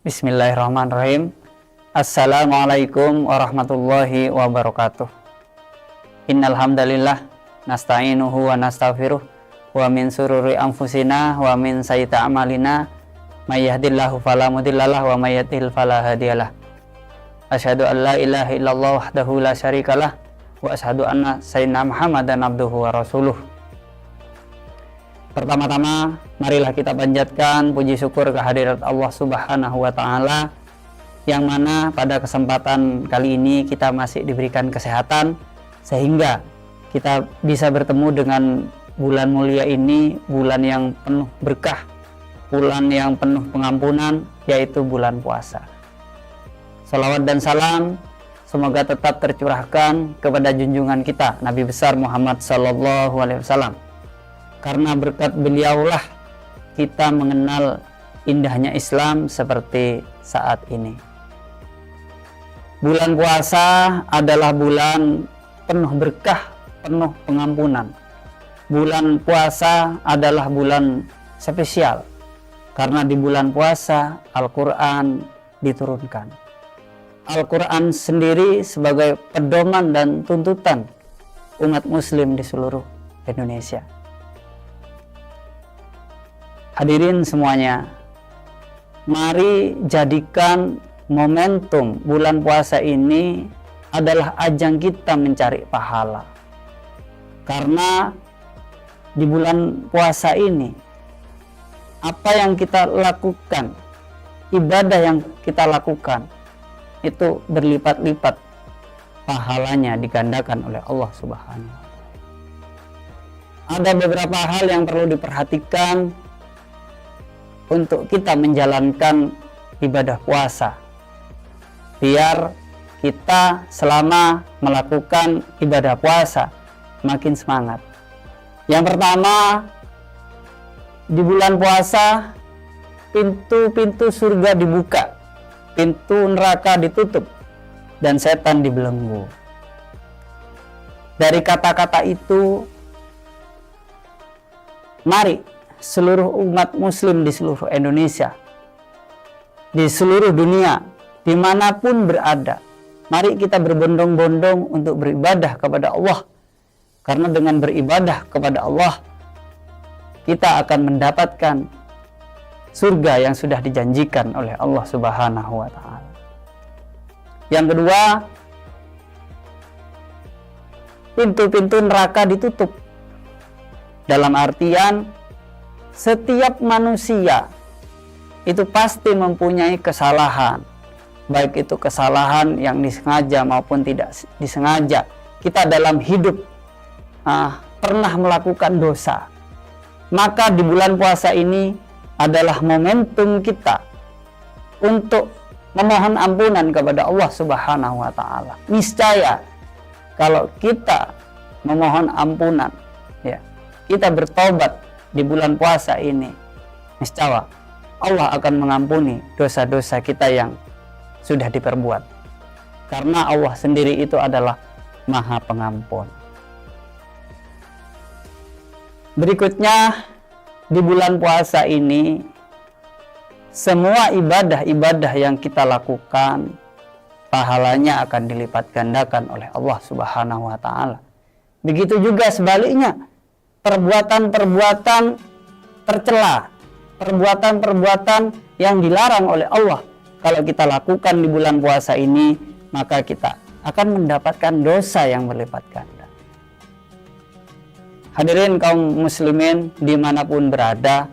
Bismillahirrahmanirrahim. Assalamualaikum warahmatullahi wabarakatuh. Innal hamdalillah nasta'inuhu wa nastaghfiruh wa min sururi anfusina wa min sayyiati a'malina may yahdihillahu fala mudhillalah wa may yudhlil fala hadiyalah. Asyhadu an la ilaha illallah wahdahu la syarikalah wa asyhadu anna sayyidina Muhammadan abduhu wa rasuluh. Pertama-tama, marilah kita panjatkan puji syukur kehadirat Allah Subhanahu wa Ta'ala, yang mana pada kesempatan kali ini kita masih diberikan kesehatan sehingga kita bisa bertemu dengan bulan mulia ini, bulan yang penuh berkah, bulan yang penuh pengampunan, yaitu bulan puasa. Salawat dan salam semoga tetap tercurahkan kepada junjungan kita Nabi besar Muhammad sallallahu alaihi wasallam. Karena berkat beliaulah kita mengenal indahnya Islam seperti saat ini. Bulan puasa adalah bulan penuh berkah, penuh pengampunan. Bulan puasa adalah bulan spesial karena di bulan puasa Al-Quran diturunkan. Al-Quran sendiri sebagai pedoman dan tuntutan umat muslim di seluruh Indonesia. Hadirin semuanya, mari jadikan momentum bulan puasa ini adalah ajang kita mencari pahala. Karena di bulan puasa ini, apa yang kita lakukan, ibadah yang kita lakukan, itu berlipat-lipat pahalanya digandakan oleh Allah Subhanahu wa Ta'ala. Ada beberapa hal yang perlu diperhatikan untuk kita menjalankan ibadah puasa, biar kita selama melakukan ibadah puasa makin semangat. Yang pertama, di bulan puasa pintu-pintu surga dibuka, pintu neraka ditutup, dan setan dibelenggu. Dari kata-kata itu, mari seluruh umat muslim di seluruh Indonesia, di seluruh dunia, dimanapun berada, mari kita berbondong-bondong untuk beribadah kepada Allah. Karena dengan beribadah kepada Allah, kita akan mendapatkan surga yang sudah dijanjikan oleh Allah Subhanahu wa Ta'ala. Yang kedua, pintu-pintu neraka ditutup. Dalam artian, setiap manusia itu pasti mempunyai kesalahan, baik itu kesalahan yang disengaja maupun tidak disengaja. Kita dalam hidup pernah melakukan dosa. Maka di bulan puasa ini adalah momentum kita untuk memohon ampunan kepada Allah Subhanahu wa Ta'ala. Niscaya kalau kita memohon ampunan, ya, kita bertobat di bulan puasa ini, niscaya Allah akan mengampuni dosa-dosa kita yang sudah diperbuat. Karena Allah sendiri itu adalah Maha Pengampun. Berikutnya, di bulan puasa ini, semua ibadah-ibadah yang kita lakukan, pahalanya akan dilipat gandakan oleh Allah Subhanahu wa Ta'ala. Begitu juga sebaliknya, perbuatan-perbuatan tercela, perbuatan-perbuatan yang dilarang oleh Allah, kalau kita lakukan di bulan puasa ini, maka kita akan mendapatkan dosa yang berlipat ganda. Hadirin kaum muslimin dimanapun berada,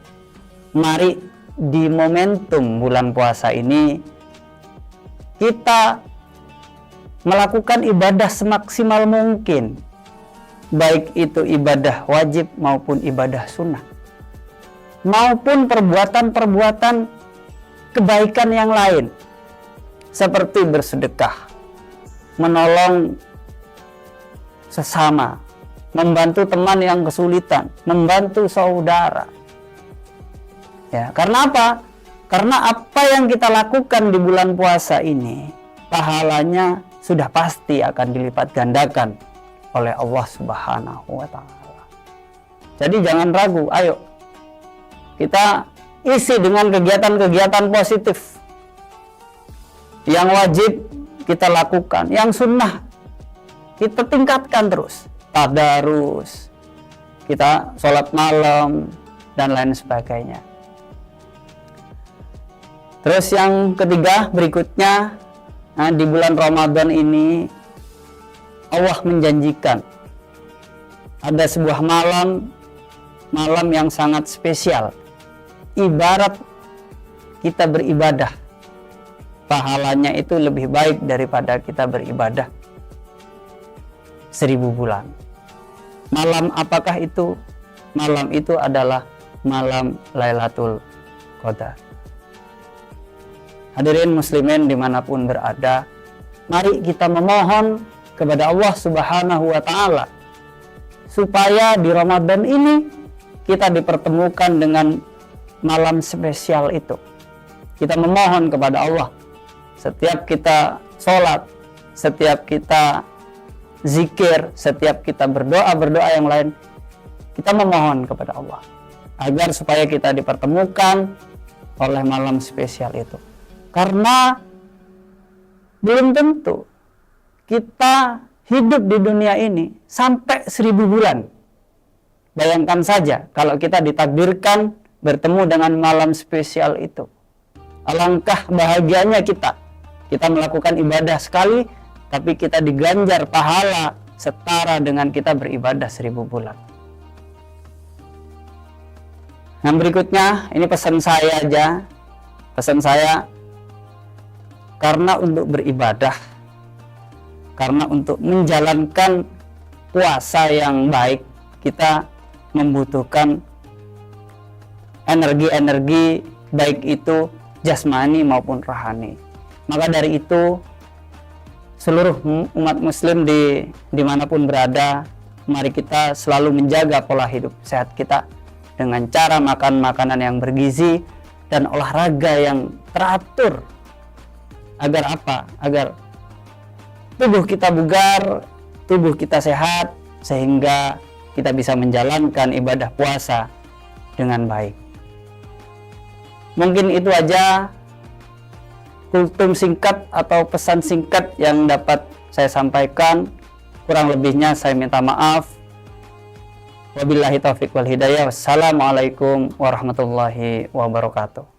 mari di momentum bulan puasa ini kita melakukan ibadah semaksimal mungkin, baik itu ibadah wajib maupun ibadah sunnah, maupun perbuatan-perbuatan kebaikan yang lain, seperti bersedekah, menolong sesama, membantu teman yang kesulitan, membantu saudara. Ya, karena apa? Karena apa yang kita lakukan di bulan puasa ini, pahalanya sudah pasti akan dilipat gandakan oleh Allah Subhanahu wa Ta'ala. Jadi jangan ragu, ayo kita isi dengan kegiatan-kegiatan positif Yang wajib kita lakukan, yang sunnah kita tingkatkan terus. Tadarus, kita sholat malam, dan lain sebagainya. Terus yang ketiga berikutnya, di bulan Ramadan ini Allah menjanjikan ada sebuah malam yang sangat spesial. Ibarat kita beribadah, pahalanya itu lebih baik daripada kita beribadah 1000 bulan. Malam apakah itu? Malam itu adalah malam Lailatul Qadar. Hadirin muslimin dimanapun berada, mari kita memohon kepada Allah Subhanahu wa Ta'ala supaya di Ramadan ini kita dipertemukan dengan malam spesial itu. Kita memohon kepada Allah, setiap kita sholat, setiap kita zikir, setiap kita berdoa yang lain, kita memohon kepada Allah agar supaya kita dipertemukan oleh malam spesial itu. Karena belum tentu kita hidup di dunia ini sampai 1000 bulan. Bayangkan saja kalau kita ditakdirkan bertemu dengan malam spesial itu. Alangkah bahagianya kita melakukan ibadah sekali, tapi kita diganjar pahala setara dengan kita beribadah 1000 bulan. Yang berikutnya, ini pesan saya aja. Pesan saya, karena untuk beribadah, karena untuk menjalankan puasa yang baik, kita membutuhkan energi-energi, baik itu jasmani maupun rohani. Maka dari itu, seluruh umat muslim dimanapun berada, mari kita selalu menjaga pola hidup sehat kita dengan cara makan makanan yang bergizi dan olahraga yang teratur. Agar apa? Agar tubuh kita bugar, tubuh kita sehat, sehingga kita bisa menjalankan ibadah puasa dengan baik. Mungkin itu aja kultum singkat atau pesan singkat yang dapat saya sampaikan. Kurang lebihnya saya minta maaf. Wabillahi taufiq wal hidayah. Wassalamualaikum warahmatullahi wabarakatuh.